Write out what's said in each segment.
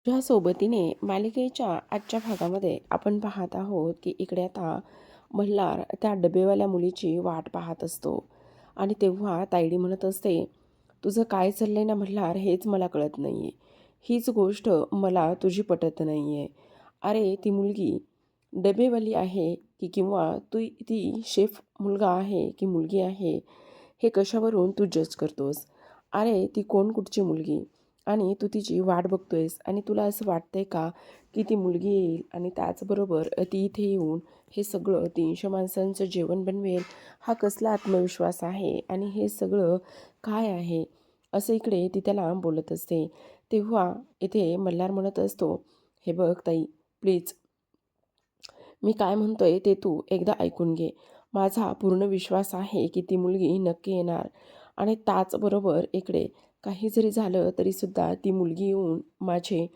तुझ्या सोबतीने मालिकेच्या आजच्या भागामध्ये आपण पाहत आहोत की इकडे आता मल्हार त्या डबेवाल्या मुलीची वाट पाहत असतो आणि तेव्हा तायडी म्हणत असते, तुझं काय चाललंय ना मल्हार, हेच मला कळत नाही आहे. हीच गोष्ट मला तुझी पटत नाही आहे. अरे ती मुलगी डबेवाली आहे की किंवा ती शेफ मुलगा आहे की मुलगी आहे, हे कशावरून तू जज करतोस? अरे ती कोण कुठची मुलगी आणि तू तिची वाट बघतोयस आणि तुला असं वाटतंय का की ती मुलगी येईल आणि त्याचबरोबर ती इथे येऊन हे सगळं 300 माणसांचं जेवण बनवेल? हा कसला आत्मविश्वास आहे आणि हे सगळं काय आहे? असं इकडे ती त्याला बोलत असते. तेव्हा इथे मल्हार म्हणत असतो, हे बघ ताई, प्लीज मी काय म्हणतोय ते तू एकदा ऐकून घे. माझा पूर्ण विश्वास आहे की ती मुलगी नक्की येणार आणि त्याचबरोबर इकडे काही जरी झालं तरीसुद्धा ती मुलगी येऊन माझे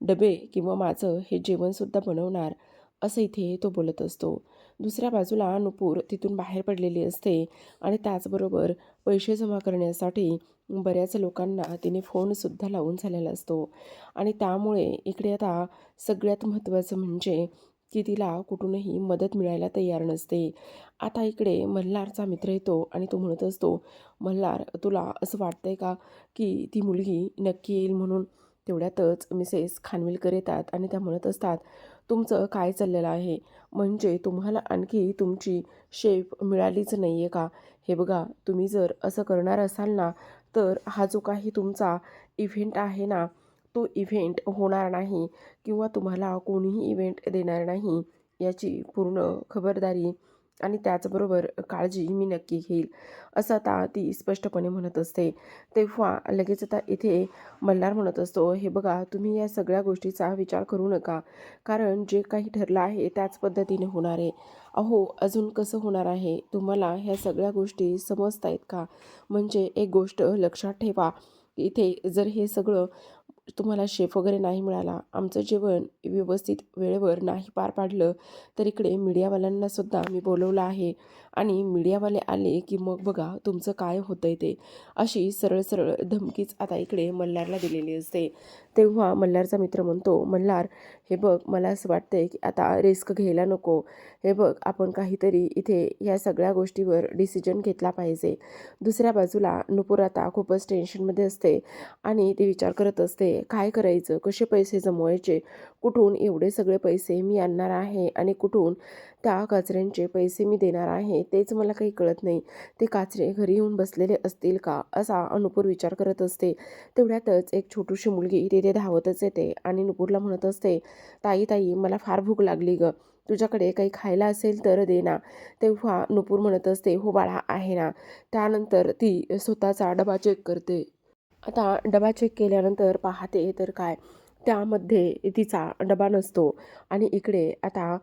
डबे किंवा माझं हे जेवणसुद्धा बनवणार, असं इथे तो बोलत असतो. दुसऱ्या बाजूला नुपूर तिथून बाहेर पडलेली असते आणि त्याचबरोबर पैसे जमा करण्यासाठी बऱ्याच लोकांना तिने फोनसुद्धा लावून झालेला असतो आणि त्यामुळे इकडे आता सगळ्यात महत्त्वाचं म्हणजे की तिला कुठूनही मदत मिळायला तयार नसते. आता इकडे मल्हारचा मित्र येतो आणि तो म्हणत असतो, मल्हार तुला असं वाटतंय का की ती मुलगी नक्की येईल म्हणून? तेवढ्यातच मिसेस खानविलकर येतात आणि त्या म्हणत असतात, तुमचं काय चाललेलं आहे? म्हणजे तुम्हाला आणखी तुमची शेफ मिळालीच नाही आहे का? हे बघा, तुम्ही जर असं करणार असाल ना, तर हा जो काही तुमचा इव्हेंट आहे ना, तो इव्हेंट होणार नाही किंवा तुम्हाला कोणीही इव्हेंट देणार नाही, याची पूर्ण खबरदारी आणि त्याचबरोबर काळजी मी नक्की घेईल, असं आता ती स्पष्टपणे म्हणत असते. तेव्हा लगेच आता इथे मल्हार म्हणत असतो, हे बघा तुम्ही या सगळ्या गोष्टीचा विचार करू नका, कारण जे काही ठरलं आहे त्याच पद्धतीने होणार आहे. अहो अजून कसं होणार आहे? तुम्हाला ह्या सगळ्या गोष्टी समजतायत का? म्हणजे एक गोष्ट लक्षात ठेवा, इथे जर हे सगळं तुम्हाला शेफ वगैरे नाही मिळाला, आमचं जेवण व्यवस्थित वेळेवर नाही पार पाडलं, तर इकडे मीडियावाल्यांनासुद्धा मी बोलवलं आहे आणि मीडियावाले आले की मग बघा तुमचं काय होतंय ते. अशी सरळ सरळ धमकीच आता इकडे मल्हारला दिलेली असते. तेव्हा मल्हारचा मित्र म्हणतो, मल्हार हे बघ, मला असं वाटतंय की आता रिस्क घ्यायला नको. हे बघ, आपण काहीतरी इथे या सगळ्या गोष्टीवर डिसिजन घेतला पाहिजे. दुसऱ्या बाजूला नुपूर आता खूपच टेन्शनमध्ये असते आणि ती विचार करत असते, काय करायचं, कसे पैसे जमवायचे, कुठून एवढे सगळे पैसे मी आणणार आहे आणि कुठून त्या काचऱ्यांचे पैसे मी देणार आहे, तेच मला काही कळत नाही. ते काचरे घरी येऊन बसलेले असतील का, असा नुपूर विचार करत असते. तेवढ्यातच एक छोटीशी मुलगी तिथे धावतच येते आणि नुपूरला म्हणत असते, ताई ताई, मला फार भूक लागली गं, तुझ्याकडे काही खायला असेल तर दे ना. तेव्हा नुपूर म्हणत असते, हो बाळा, आहे ना. त्यानंतर ती स्वतःचा डबा चेक करते. आता डबा चेक केल्यानंतर पाहते तर काय, त्यामध्ये तिचा डबा नसतो आणि इकडे आता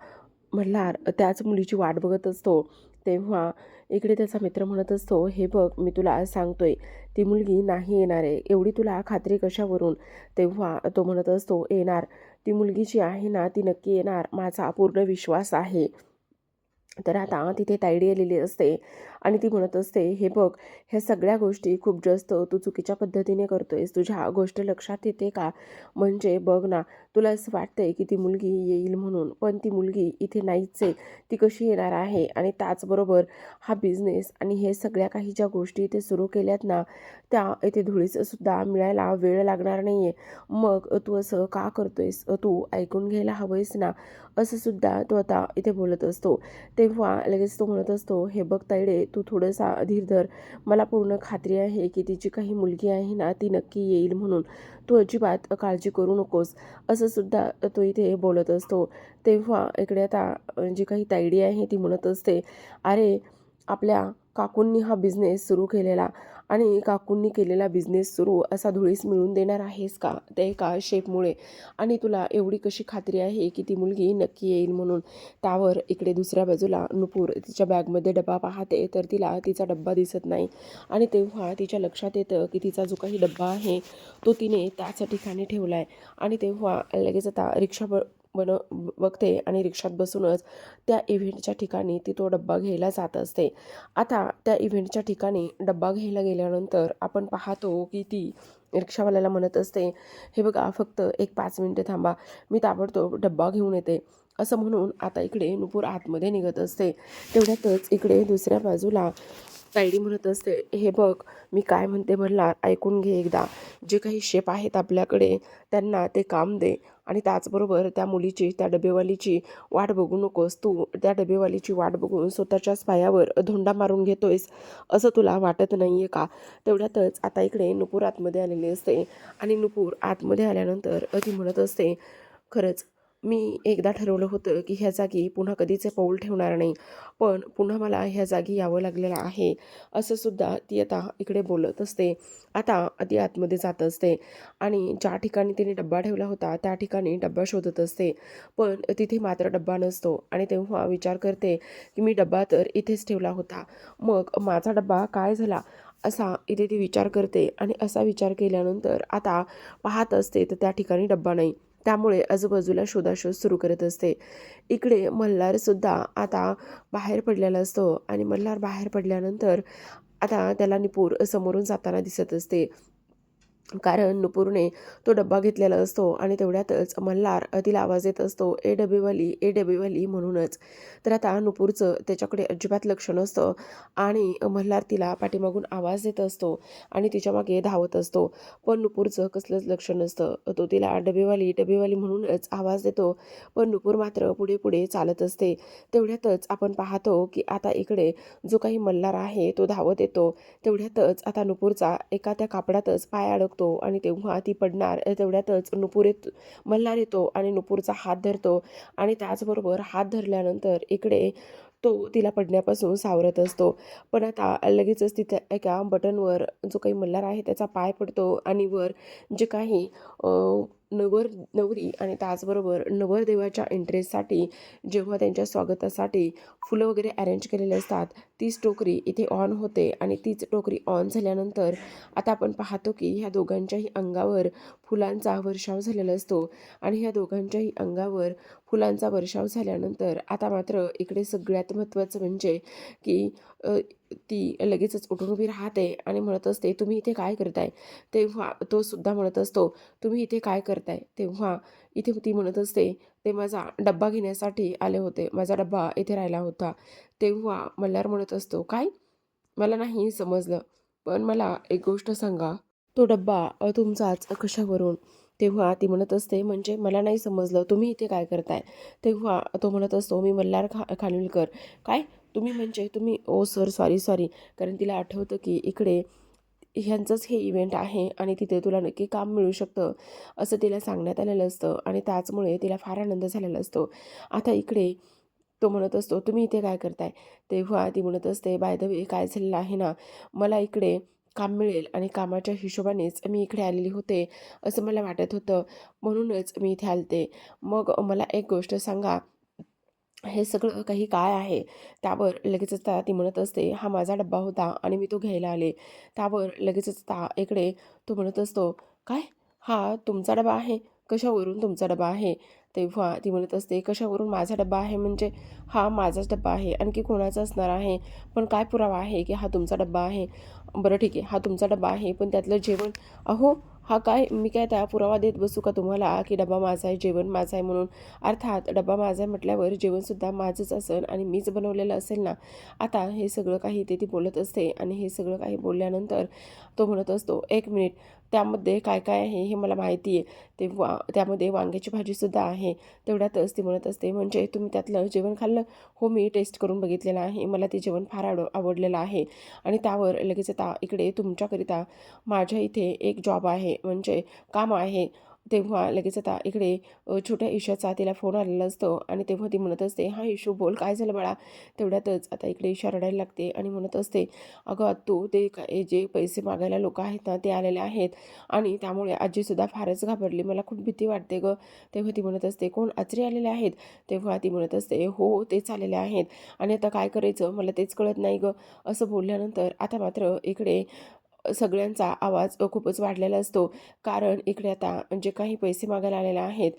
मल्हार त्याच मुलीची वाट बघत असतो. तेव्हा इकडे त्याचा मित्र म्हणत असतो, हे बघ मी तुला सांगतोय, ती मुलगी नाही येणार आहे, एवढी तुला खात्री कशावरून? तेव्हा तो म्हणत असतो, येणार, ती मुलगी जी आहे ना ती नक्की येणार, माझा पूर्ण विश्वास आहे. तर आता तिथे तायडी आलेली असते आणि ती म्हणत असते, हे बघ, ह्या सगळ्या गोष्टी खूप जास्त तू चुकीच्या पद्धतीने करतोयस. तुझ्या गोष्ट लक्षात येते का? म्हणजे बघ ना, तुला असं वाटतंय की ती मुलगी येईल म्हणून, पण ती मुलगी इथे नाहीच आहे. ती कशी येणार आहे? आणि त्याचबरोबर हा बिझनेस आणि हे सगळ्या काही ज्या गोष्टी इथे सुरू केल्यात ना, त्या इथे धुळीसुद्धा मिळायला वेळ लागणार नाही आहे. मग तू असं का करतोयस? तू ऐकून घ्यायला हवंयस ना, असं सुद्धा तो आता इथे बोलत असतो. तेव्हा लगेच तो म्हणत असतो, हे बघ तायडे, तू थोडासा धीर धर. मला पूर्ण खात्री आहे की ती जी काही मुलगी आहे ना ती नक्की येईल म्हणून. तू अजिबात काळजी करू नकोस, असं सुद्धा तो इथे बोलत असतो. तेव्हा इकडे आता जी काही तायडी आहे ती म्हणत असते, अरे आपल्या काकूंनी हा बिझनेस सुरू केलेला आणि काकूंनी केलेला बिझनेस सुरू असा धुळीस मिळून देणार आहेस का ते एका शेफमुळे? आणि तुला एवढी कशी खात्री आहे की ती मुलगी नक्की येईल म्हणून? त्यावर इकडे दुसऱ्या बाजूला नुपूर तिच्या बॅगमध्ये डबा पाहते तर तिला तिचा डब्बा दिसत नाही आणि तेव्हा तिच्या लक्षात येतं की तिचा जो काही डब्बा आहे तो तिने त्याच ठिकाणी ठेवला आहे. आणि तेव्हा लगेच आता रिक्षा बन बघते आणि रिक्षात बसूनच त्या इव्हेंटच्या ठिकाणी ती तो डब्बा घ्यायला जात असते. आता त्या इव्हेंटच्या ठिकाणी डब्बा घ्यायला गेल्यानंतर आपण पाहतो की ती रिक्षावाल्याला म्हणत असते, "हे बघा फक्त एक 5 मिनिटं थांबा, मी ताबडतोब डब्बा घेऊन येते." असं म्हणून आता इकडे नुपूर आतमध्ये निघत असते. तेवढ्यातच इकडे दुसऱ्या बाजूला तायडी म्हणत असते, "हे बघ, मी काय म्हणते मल्हार, ऐकून घे एकदा. जे काही शेप आहेत आपल्याकडे त्यांना ते काम दे आणि त्याचबरोबर त्या मुलीची, त्या डबेवालीची वाट बघू नकोस. तू त्या डबेवालीची वाट बघून स्वतःच्याच पायावर धोंडा मारून घेतोयस असं तुला वाटत नाही आहे का?" तेवढ्यातच आता इकडे नुपूर आतमध्ये आलेली असते आणि नुपूर आतमध्ये आल्यानंतर ती म्हणत असते, "खरंच मी एकदा ठरवलं होतं की ह्या जागी पुन्हा कधीच पाऊल ठेवणार नाही, पण पुन्हा मला ह्या जागी यावं लागलेलं आहे." असं सुद्धा ती आता इकडे बोलत असते. आता ती आतमध्ये जात असते आणि ज्या ठिकाणी तिने डब्बा ठेवला होता त्या ठिकाणी डब्बा शोधत असते, पण तिथे मात्र डब्बा नसतो आणि तेव्हा विचार करते की मी डब्बा तर इथेच ठेवला होता, मग माझा डब्बा काय झाला असा इथे ती विचार करते. आणि असा विचार केल्यानंतर आता पाहत असते तर त्या ठिकाणी डब्बा नाही. त्यामुळे आजूबाजूला शोधाशोध सुरू करत असते. इकडे मल्हारसुद्धा आता बाहेर पडलेला असतो आणि मल्हार बाहेर पडल्यानंतर आता त्याला निपूर समोरून जाताना दिसत असते. कारण नुपूरने तो डब्बा घेतलेला असतो आणि तेवढ्यातच मल्हार तिला आवाज येत असतो, "ए डबेवाली, ए डबेवाली" म्हणूनच. तर आता नुपूरचं त्याच्याकडे अजिबात लक्ष नसतं आणि मल्हार तिला पाठीमागून आवाज देत असतो आणि तिच्या मागे धावत असतो. पण नुपूरचं कसलंच लक्ष नसतं. तो तिला डबेवाली, डबेवाली म्हणूनच आवाज देतो, पण नुपूर मात्र पुढे पुढे चालत असते. तेवढ्यातच आपण पाहतो की आता इकडे जो काही मल्हार आहे तो धावत येतो. तेवढ्यातच आता नुपूरचा एका त्या कापडातच पाय अडकतो आणि तेव्हा ती पडणार. तेवढ्यातच मल्हार येतो आणि नुपूरचा हात धरतो आणि त्याचबरोबर हात धरल्यानंतर इकडे तो तिला पडण्यापासून सावरत असतो. पण आता लगेचच तिथे एका बटनवर जो काही मल्हार आहे त्याचा पाय पडतो आणि वर जे काही अ, नवर नवरी आणि त्याचबरोबर नवरदेवाच्या एंट्रीसाठी जेव्हा त्यांच्या स्वागतासाठी फुलं वगैरे अरेंज केलेले असतात, तीच टोकरी इथे ऑन होते आणि तीच टोकरी ऑन झाल्यानंतर आता आपण पाहतो की ह्या दोघांच्याही अंगावर फुलांचा वर्षाव झालेला असतो आणि ह्या दोघांच्याही अंगावर फुलांचा वर्षाव झाल्यानंतर आता मात्र इकडे सगळ्यात महत्त्वाचं म्हणजे की ती लगेचच उठून उभी राहते आणि म्हणत असते, "तुम्ही इथे काय करताय?" तेव्हा तो सुद्धा म्हणत असतो, "तुम्ही इथे काय करताय?" तेव्हा इथे ती म्हणत असते, "ते माझा डब्बा घेण्यासाठी आले होते. माझा डब्बा इथे राहिला होता." तेव्हा मल्हार म्हणत असतो, "काय? मला नाही समजलं. पण मला एक गोष्ट सांगा, तो डब्बा तुमचाच कशावरून?" तेव्हा ती म्हणत असते, "म्हणजे मला नाही समजलं. तुम्ही इथे काय करताय?" तेव्हा तो म्हणत असतो, "मी मल्हार खानविलकर." "काय? तुम्ही म्हणजे तुम्ही ओ सर सॉरी, सॉरी." कारण तिला आठवतं की इकडे ह्यांचंच हे इव्हेंट आहे आणि तिथे तुला नक्की काम मिळू शकतं असं तिला सांगण्यात आलेलं असतं आणि त्याचमुळे तिला फार आनंद झालेला असतो. आता इकडे तो म्हणत असतो, "तुम्ही इथे काय करताय?" तेव्हा ती म्हणत असते, "बाय द वे काय झालेलं आहे ना, मला इकडे काम मिळेल आणि कामाच्या हिशोबानेच मी इकडे आलेली होते असं मला वाटत होतं, म्हणूनच मी इथे आलते. मग मला एक गोष्ट सांगा, हे सगळं काही काय आहे?" त्यावर लगेचच ती म्हणत असते, "हा माझा डब्बा होता आणि मी तो घ्यायला आले." त्यावर लगेचच इकडे तो म्हणत असतो, "काय? हा तुमचा डबा आहे? कशावरून तुमचा डबा आहे?" तेव्हा ती म्हणत असते, "कशावरून माझा डब्बा आहे म्हणजे हा माझाच डब्बा आहे. आणखी कोणाचा असणार आहे? पण काय पुरावा आहे की हा तुमचा डब्बा आहे?" "बरं ठीक आहे, हा तुमचा डब्बा आहे, पण त्यातलं जेवण." "अहो, हा काय मी काय त्या पुरावा देत बसू का तुम्हाला की डबा माझा आहे, जेवण माझं आहे म्हणून? अर्थात डबा माझा आहे म्हटल्यावर जेवणसुद्धा माझंच असेल आणि मीच बनवलेलं असेल ना." आता हे सगळं काही ती बोलत असते आणि हे सगळं काही बोलल्यानंतर तो म्हणत असतो, "एक मिनिट, त्यामध्ये काय काय आहे हे मला माहिती आहे." तेव्हा त्यामध्ये वांग्याची भाजीसुद्धा आहे. तेवढ्यातच ती म्हणत असते, "म्हणजे तुम्ही त्यातलं जेवण खाल्लं?" "हो, मी टेस्ट करून बघितलेलं आहे. मला ते जेवण फार आवडलेलं आहे आणि त्यावर लगेच आता इकडे तुमच्याकरिता माझ्या इथे एक जॉब आहे, म्हणजे काम आहे." तेव्हा लगेच आता इकडे छोट्या ईशाचा तिला फोन आलेला असतो आणि तेव्हा ती म्हणत असते, "हां ईशू बोल, काय झालं बाळा?" तेवढ्यातच आता इकडे ईशा रडायला लागते आणि म्हणत असते, "अगं आत्तू, ते काय जे पैसे मागायला लोकं आहेत ना ते आलेले आहेत आणि त्यामुळे आजीसुद्धा फारच घाबरली. मला खूप भीती वाटते गं." तेव्हा ती म्हणत असते, "कोण आचरी आलेले आहेत?" तेव्हा ती म्हणत असते, "हो, तेच आलेले आहेत आणि आता काय करायचं मला तेच कळत नाही गं." असं बोलल्यानंतर आता मात्र इकडे सगळ्यांचा आवाज खूपच वाढलेला असतो. कारण इकडे आता जे काही पैसे मागायला आलेले आहेत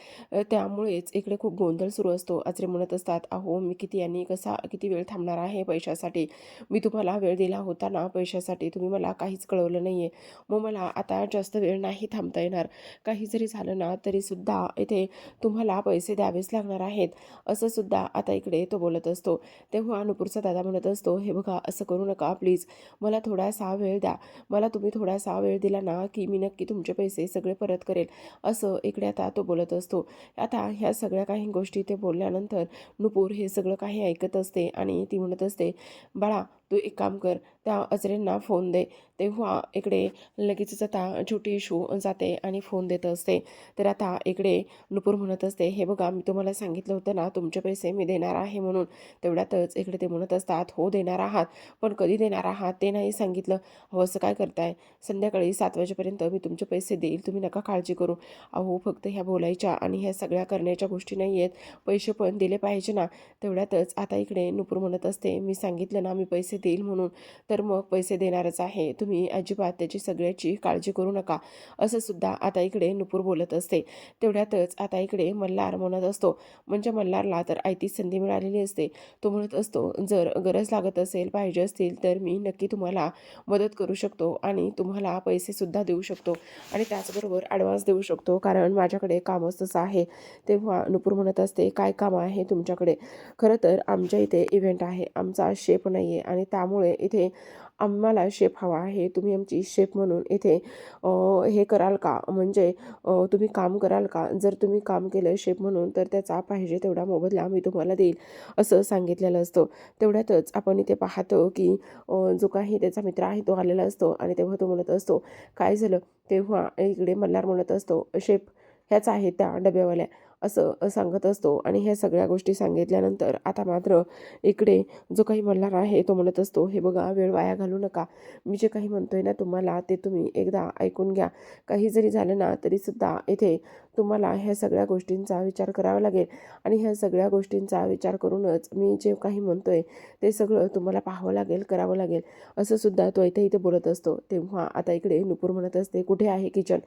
त्यामुळेच इकडे खूप गोंधळ सुरू असतो. आचरे म्हणत असतात, "अहो, मी किती आणि किती वेळ थांबणार आहे पैशासाठी? मी तुम्हाला वेळ दिला होता ना पैशासाठी, तुम्ही मला काहीच कळवलं नाही आहे. मग मला आता जास्त वेळ नाही थांबता येणार. काही जरी झालं ना तरीसुद्धा इथे तुम्हाला पैसे द्यावेच लागणार आहेत." असं सुद्धा आता इकडे तो बोलत असतो. तेव्हा नुपूरचा दादा म्हणत असतो, "हे बघा, असं करू नका प्लीज. मला थोडासा वेळ द्या. मला तुम्ही थोडासा वेळ दिला ना की मी नक्की तुमचे पैसे सगळे परत करेल." असं इकडे आता तो बोलत असतो. आता ह्या सगळ्या काही गोष्टी ते बोलल्यानंतर नुपूर हे सगळं काही ऐकत असते आणि ती म्हणत असते, "बाळा, तू एक काम कर, त्या अजरेंना फोन दे." तेव्हा इकडे लगेचच आता छोटी इशू जाते आणि फोन देत असते. तर आता इकडे नुपूर म्हणत असते, "हे बघा, मी तुम्हाला सांगितलं होतं ना तुमचे पैसे मी देणार आहे म्हणून." तेवढ्यातच इकडे ते म्हणत असतात, "हो, देणार आहात, पण कधी देणार आहात ते नाही सांगितलं." "अहो, असं काय करताय? संध्याकाळी 7 वाजेपर्यंत मी तुमचे पैसे देईल, तुम्ही नका काळजी करू." "अहो, फक्त ह्या बोलायच्या आणि ह्या सगळ्या करण्याच्या गोष्टी नाही आहेत, पैसे पण दिले पाहिजे ना." तेवढ्यातच आता इकडे नुपूर म्हणत असते, "मी सांगितलं ना मी पैसे देईल म्हणून, तर मग पैसे देणारच आहे. तुम्ही अजिबात त्याची सगळ्याची काळजी करू नका." असं सुद्धा आता इकडे नुपूर बोलत असते. तेवढ्यातच आता इकडे मल्हार म्हणत असतो, म्हणजे मल्हारला तर आयतीच संधी मिळालेली असते. तो म्हणत असतो, "जर गरज लागत असेल, पाहिजे असतील तर मी नक्की तुम्हाला मदत करू शकतो आणि तुम्हाला पैसेसुद्धा देऊ शकतो आणि त्याचबरोबर ॲडव्हान्स देऊ शकतो, कारण माझ्याकडे कामच तसं आहे." तेव्हा नुपूर म्हणत असते, "काय काम आहे तुमच्याकडे?" "खरं तर आमच्या इथे इव्हेंट आहे, आमचा शेफ नाही आहे आणि त्यामुळे इथे आम्हाला शेफ हवा आहे. तुम्ही आमची शेफ म्हणून इथे हे कराल का? म्हणजे तुम्ही काम कराल का? जर तुम्ही काम केलं शेफ म्हणून तर त्याचा पाहिजे तेवढा मोबदला मी तुम्हाला देईल." असं सांगितलेलं असतं. तेवढ्यातच आपण इथे पाहतो की जो काही त्याचा मित्र आहे तो आलेला असतो आणि तेव्हा तो म्हणत असतो, "काय झालं?" तेव्हा इकडे मल्हार म्हणत असतो, "शेफ ह्याच आहेत त्या डब्यावाल्या." असं सांगत असतो आणि ह्या सगळ्या गोष्टी सांगितल्यानंतर आता मात्र इकडे जो काही मल्हार आहे तो म्हणत असतो, "हे बघा, वेळ वाया घालवू नका. मी जे काही म्हणतोय ना तुम्हाला ते तुम्ही एकदा ऐकून घ्या. काही जरी झालं ना तरीसुद्धा इथे तुम्हाला ह्या सगळ्या गोष्टींचा विचार करावा लागेल आणि ह्या सगळ्या गोष्टींचा विचार करूनच मी जे काही म्हणतोय ते सगळं तुम्हाला पाहावं लागेल, करावं लागेल." असं सुद्धा तो इथे बोलत असतो. तेव्हा आता इकडे नुपूर म्हणत असते, "कुठे आहे किचन?"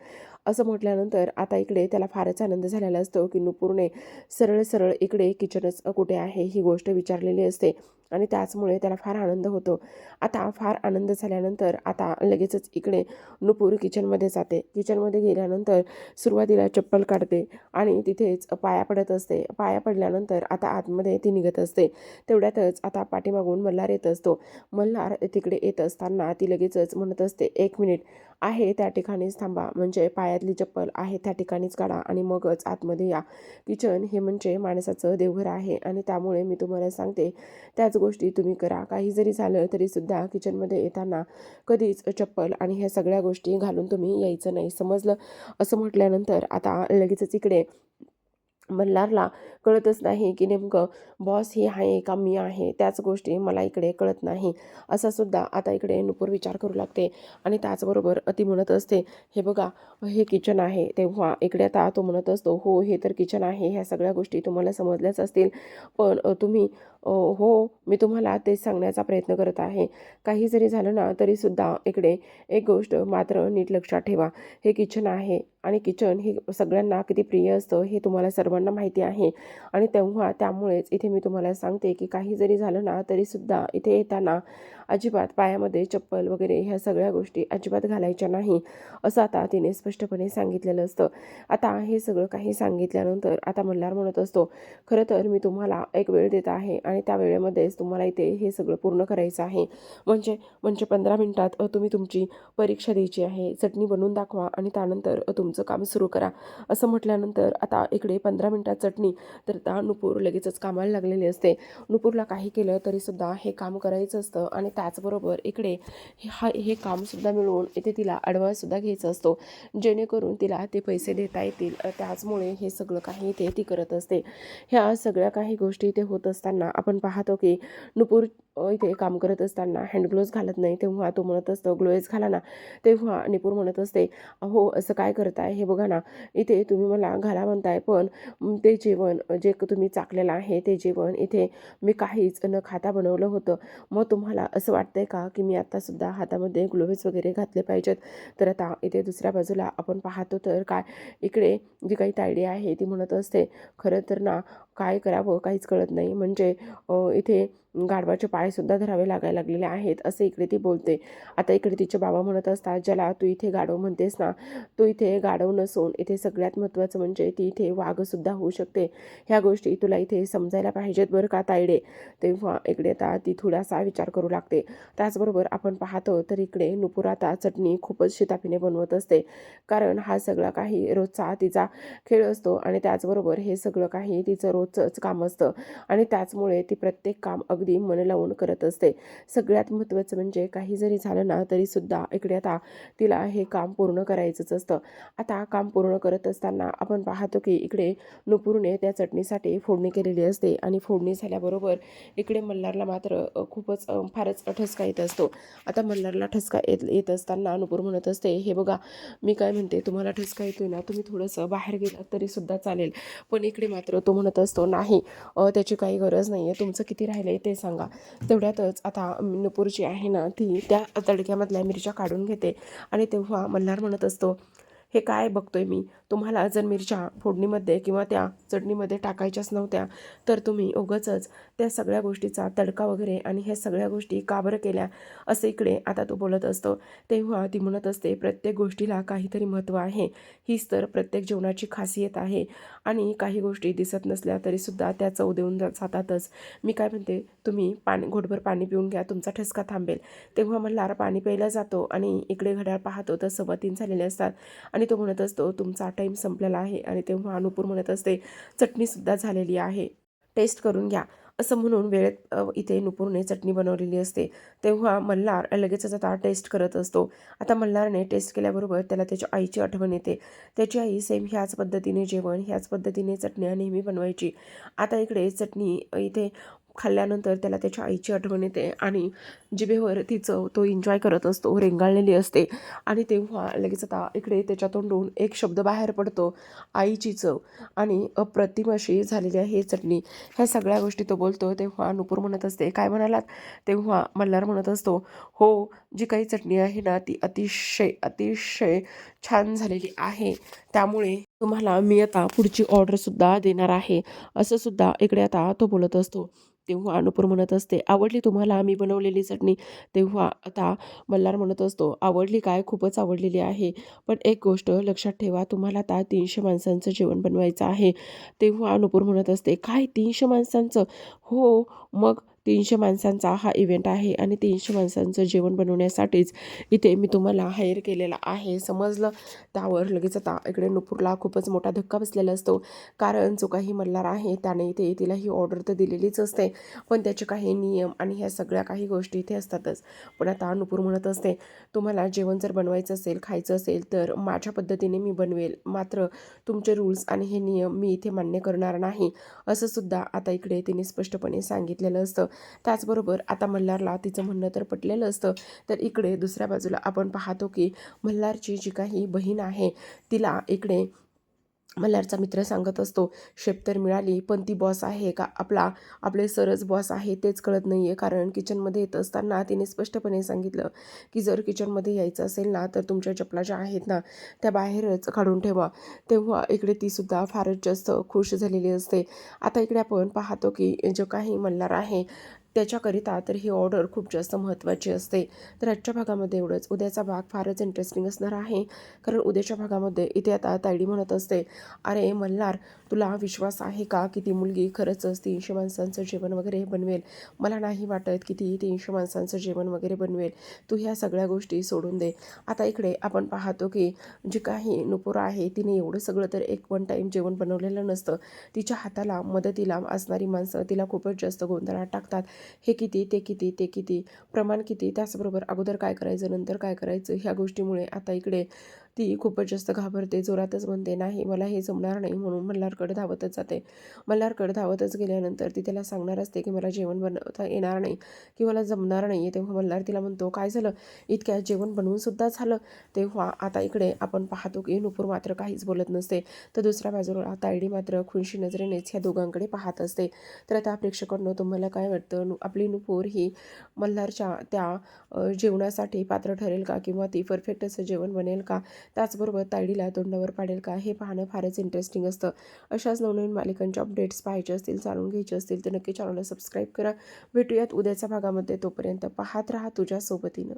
असं म्हटल्यानंतर आता इकडे त्याला फारच आनंद झालेला असतो की नुपूरने सरळ सरळ इकडे किचनच कुठे आहे ही गोष्ट विचारलेली असते आणि त्याचमुळे त्याला फार आनंद होतो. आता फार आनंद झाल्यानंतर आता लगेचच इकडे नुपूर किचनमध्ये जाते. किचनमध्ये गेल्यानंतर सुरुवातीला चप्पल काढते आणि तिथेच पाया पडत असते. पाया पडल्यानंतर आता आतमध्ये ती निघत असते. तेवढ्यातच आता पाठीमागून मल्हार येत असतो. मल्हार तिकडे येत असताना ती लगेचच म्हणत असते, "1 मिनिट आहे त्या ठिकाणीच थांबा, म्हणजे पायातली चप्पल आहे त्या ठिकाणीच काढा आणि मगच आतमध्ये या. किचन हे म्हणजे माणसाचं देवघर आहे आणि त्यामुळे मी तुम्हाला सांगते त्याच गोष्टी तुम्ही करा. काही जरी झालं तरीसुद्धा किचनमध्ये येताना कधीच चप्पल आणि ह्या सगळ्या गोष्टी घालून तुम्ही यायचं नाही, समजलं?" असं म्हटल्यानंतर आता लगेचच इकडे मल्हारला कळतच नाही की नेमकं बॉस ही आहे का मी आहे, त्याच गोष्टी मला इकडे कळत नाही. असा सुद्धा आता इकडे नुपूर विचार करू लागते आणि त्याचबरोबर ती म्हणत असते, "हे बघा, हे किचन आहे." तेव्हा इकडे आता तो म्हणत असतो, "हो, हे तर किचन आहे, ह्या सगळ्या गोष्टी तुम्हाला समजल्याच असतील, पण तुम्ही हो, मी तुम्हाला तेच सांगण्याचा प्रयत्न करत आहे. काही जरी झालं ना तरीसुद्धा इकडे एक गोष्ट मात्र नीट लक्षात ठेवा, हे किचन आहे आणि किचन हे सगळ्यांना किती प्रिय असतं हे तुम्हाला सर्वांना माहिती आहे आणि तेव्हा त्यामुळेच इथे मी तुम्हाला सांगते की काही जरी झालं ना तरीसुद्धा इथे येताना अजिबात पायामध्ये चप्पल वगैरे ह्या सगळ्या गोष्टी अजिबात घालायच्या नाही." असं आता तिने स्पष्टपणे सांगितलेलं असतं. आता हे सगळं काही सांगितल्यानंतर आता मल्हार म्हणत असतो, "खरं तर मी तुम्हाला एक वेळ देत आहे आणि त्या वेळेमध्येच तुम्हाला इथे हे सगळं पूर्ण करायचं आहे. म्हणजे म्हणजे 15 मिनिटात तुम्ही तुमची परीक्षा द्यायची आहे. चटणी बनवून दाखवा आणि त्यानंतर तुमचं काम सुरू करा." असं म्हटल्यानंतर आता इकडे 15 मिनिटात चटणी, तर आता नुपूर लगेचच कामाला लागलेली असते. नुपूरला काही केलं तरीसुद्धा हे काम करायचं असतं आणि त्याचबरोबर इकडे हे कामसुद्धा मिळवून इथे तिला ॲडव्हान्ससुद्धा घ्यायचा असतो, जेणेकरून तिला ते पैसे देता येतील. त्याचमुळे हे सगळं काही ते ती करत असते. ह्या सगळ्या काही गोष्टी ते होत असताना आपण पाहतो की नुपूर इथे काम करत असताना हँड ग्लोव्ज घालत नाही, तेव्हा तो म्हणत असतो ग्लोव्ज घाला ना. तेव्हा निपुर म्हणत असते, अहो असं काय करताय, हे बघा ना, इथे तुम्ही मला घाला म्हणताय, पण ते जेवण जे तुम्ही चाखलेलं आहे ते जेवण इथे मी काहीच न खाता बनवलं होतं. मग तुम्हाला असं वाटतंय का की मी आत्तासुद्धा हातामध्ये ग्लोव्ज वगैरे घातले पाहिजेत? तर आता इथे दुसऱ्या बाजूला आपण पाहतो तर काय, इकडे जी काही तायडी आहे ती म्हणत असते, खरं तर ना काय करावं काहीच कळत नाही, म्हणजे इथे गाढवाचे पायसुद्धा धरावे लागायला लागलेले आहेत, असं इकडे ती बोलते. आता इकडे तिचे बाबा म्हणत असतात, ज्याला तू इथे गाढव म्हणतेस ना, तो इथे गाढव नसून इथे सगळ्यात महत्त्वाचं म्हणजे ती इथे वाघसुद्धा होऊ शकते. ह्या गोष्टी तुला इथे समजायला पाहिजेत बरं का तायडे. तेव्हा इकडे आता ती थोडासा विचार करू लागते. त्याचबरोबर आपण पाहतो तर इकडे नुपूर आता चटणी खूपच शिताफीने बनवत असते, कारण हा सगळा काही रोजचा तिचा खेळ असतो आणि त्याचबरोबर हे सगळं काही तिचं रोजचंच काम असतं आणि त्याचमुळे ती प्रत्येक काम अगदी मन लावून करत असते. सगळ्यात महत्त्वाचं म्हणजे काही जरी झालं ना तरीसुद्धा इकडे आता तिला हे काम पूर्ण करायचंच असतं. आता काम पूर्ण करत असताना आपण पाहतो की इकडे नुपूरने त्या चटणीसाठी फोडणी केलेली असते आणि फोडणी झाल्याबरोबर इकडे मल्हारला मात्र खूपच फारच ठसका येत असतो. आता मल्हारला ठसका येत असताना नुपूर म्हणत असते, हे बघा मी काय म्हणते, तुम्हाला ठसका येतोय ना, तुम्ही थोडंसं बाहेर गेलात तरीसुद्धा चालेल. पण इकडे मात्र तो म्हणत असतो, नाही त्याची काही गरज नाही आहे, तुमचं किती राहिलं आहे ते सांगा. तेवढ्यातच आता नुपूर जी आहे ना ती त्या तडक्यामधल्या मिरच्या काढून घेते आणि तेव्हा मल्हार म्हणत असतो, हे काय बघतोय मी, तुम्हाला जर मिरच्या फोडणीमध्ये किंवा त्या चटणीमध्ये टाकायच्याच नव्हत्या तर तुम्ही उगाचच त्या सगळ्या गोष्टीचा तडका वगैरे आणि ह्या सगळ्या गोष्टी का बरं केल्या, असं इकडे आता तो बोलत असतो. तेव्हा ती म्हणत असते, प्रत्येक गोष्टीला काहीतरी महत्त्व आहे, हीच तर प्रत्येक जेवणाची खासियत आहे आणि काही गोष्टी दिसत नसल्या तरीसुद्धा त्या चव देऊन जातातच. मी काय म्हणते, तुम्ही घोटभर पाणी पिऊन घ्या, तुमचा ठसका थांबेल. तेव्हा मल्हार पाणी प्यायला जातो आणि इकडे घड्याळ पाहतो तर 2:15 झालेले असतात आणि तो म्हणत असतो, तुमचा टाईम संपलेला आहे. आणि तेव्हा अनुपूर म्हणत असते, चटणीसुद्धा झालेली आहे, टेस्ट करून घ्या, असं म्हणून वेळेत इथे नुपूरने चटणी बनवलेली असते. तेव्हा मल्हार लगेचच आता टेस्ट करत असतो. आता मल्हारने टेस्ट केल्याबरोबर त्याला त्याच्या आईची आठवण येते. त्याची आई सेम ह्याच पद्धतीने जेवण, ह्याच पद्धतीने चटण्या नेहमी बनवायची. आता इकडे चटणी इथे खाल्ल्यानंतर त्याला त्याच्या आईची आठवण येते आणि जिभेवर ती चव तो एन्जॉय करत असतो, रेंगाळलेली असते. आणि तेव्हा लगेच आता इकडे त्याच्या तोंडून एक शब्द बाहेर पडतो, आईची चव. आणि अप्रतिम अशी झालेली आहे चटणी. ह्या सगळ्या गोष्टी तो बोलतो. तेव्हा नुपूर म्हणत असते, काय म्हणालात? तेव्हा मल्हार म्हणत असतो, हो, जी काही चटणी आहे ना ती अतिशय अतिशय छान झालेली आहे, त्यामुळे तुम्हाला मी आता पुढची ऑर्डरसुद्धा देणार आहे, असं सुद्धा इकडे आता तो बोलत असतो. तेव्हा अनुपूर म्हणत असते, आवडली तुम्हाला मी बनवलेली चटणी? तेव्हा आता मल्हार म्हणत असतो, आवडली काय, खूपच आवडलेली आहे, पण एक गोष्ट लक्षात ठेवा, तुम्हाला आता 300 माणसांचं जेवण बनवायचं आहे. तेव्हा अनुपूर म्हणत असते, काय 300 माणसांचं? हो, मग 300 माणसांचा हा इव्हेंट आहे आणि 300 माणसांचं जेवण बनवण्यासाठीच इथे मी तुम्हाला हायर केलेला आहे, समजलं? त्यावर लगेच आता इकडे नुपूरला खूपच मोठा धक्का बसलेला असतो, कारण जो काही मल्हार आहे त्याने इथे तिला ही ऑर्डर तर दिलेलीच असते, पण त्याचे काही नियम आणि ह्या सगळ्या काही गोष्टी इथे असतातच. पण आता नुपूर म्हणत असते, तुम्हाला जेवण जर बनवायचं असेल, खायचं असेल तर माझ्या पद्धतीने मी बनवेल, मात्र तुमचे रूल्स आणि हे नियम मी इथे मान्य करणार नाही, असं सुद्धा आता इकडे तिने स्पष्टपणे सांगितलेलं असतं. त्याचबरोबर आता मल्हारला तिचं म्हणणं तर पटलेलं असतं. तर इकडे दुसऱ्या बाजूला आपण पाहतो की मल्हारची जी काही बहीण आहे तिला इकडे मल्हारचा मित्र सांगत असतो, शेफ तर मिळाली, पण ती बॉस आहे का, आपले सरच बॉस आहे तेच कळत नाही आहे. कारण किचनमध्ये येत असताना तिने स्पष्टपणे सांगितलं की जर किचनमध्ये यायचं असेल ना तर तुमच्या चपला ज्या आहेत ना त्या बाहेरच काढून ठेवा. तेव्हा इकडे तीसुद्धा फारच जास्त खुश झालेली असते. आता इकडे आपण पाहतो की जो काही मल्हार आहे त्याच्याकरिता तर ही ऑर्डर खूप जास्त महत्त्वाची असते. तर आजच्या भागामध्ये एवढंच. उद्याचा भाग फारच इंटरेस्टिंग असणार आहे, कारण उद्याच्या भागामध्ये इथे आता तायडी म्हणत असते, अरे मल्हार, तुला विश्वास आहे का की ती मुलगी खरंच 300 माणसांचं जेवण वगैरे बनवेल? मला नाही वाटत की ती 300 माणसांचं जेवण वगैरे बनवेल, तू ह्या सगळ्या गोष्टी सोडून दे. आता इकडे आपण पाहतो की जी काही नुपूर आहे तिने एवढं सगळं तर एक वन टाईम जेवण बनवलेलं नसतं. तिच्या हाताला मदतीला असणारी माणसं तिला खूपच जास्त गोंधळात टाकतात. हे किती, ते किती, ते किती, प्रमाण किती, त्याचबरोबर अगोदर काय करायचं नंतर काय करायचं, ह्या गोष्टीमुळे आता इकडे ती खूपच जास्त घाबरते, जोरातच म्हणते, "नाही, मला हे जमणार नाही." म्हणून मल्हारकडे धावतच जाते. मल्हारकडे धावतच गेल्यानंतर ती त्याला सांगणार असते, की "मला जेवण बनवता येणार नाही, की मला जमणार नाही आहे." तेव्हा मल्हार तिला म्हणतो, "काय झालं? इतक्यात जेवण बनवूनसुद्धा झालं?" तेव्हा आता इकडे आपण पाहतो, की नुपूर मात्र काहीच बोलत नसते. तर दुसऱ्या बाजूला तायडी मात्र खुनशी नजरेनेच ह्या दोघांकडे पाहत असते. तर आता प्रेक्षकांनो, तुम्हाला काय वाटतं? आपली नुपूर ही मल्हारच्या त्या जेवणासाठी पात्र ठरेल का? किंवा ती परफेक्ट असं जेवण बनेल का? त्याचबरोबर तायडीला तोंडावर पाडेल का? हे पाहणं फारच इंटरेस्टिंग असतं. अशाच नवनवीन मालिकांच्या अपडेट्स पाहायचे असतील, जाणून घ्यायचे असतील तर नक्की चॅनलला सबस्क्राईब करा. भेटूयात उद्याच्या भागामध्ये. तोपर्यंत पाहत राहा तुझ्या सोबतीनं.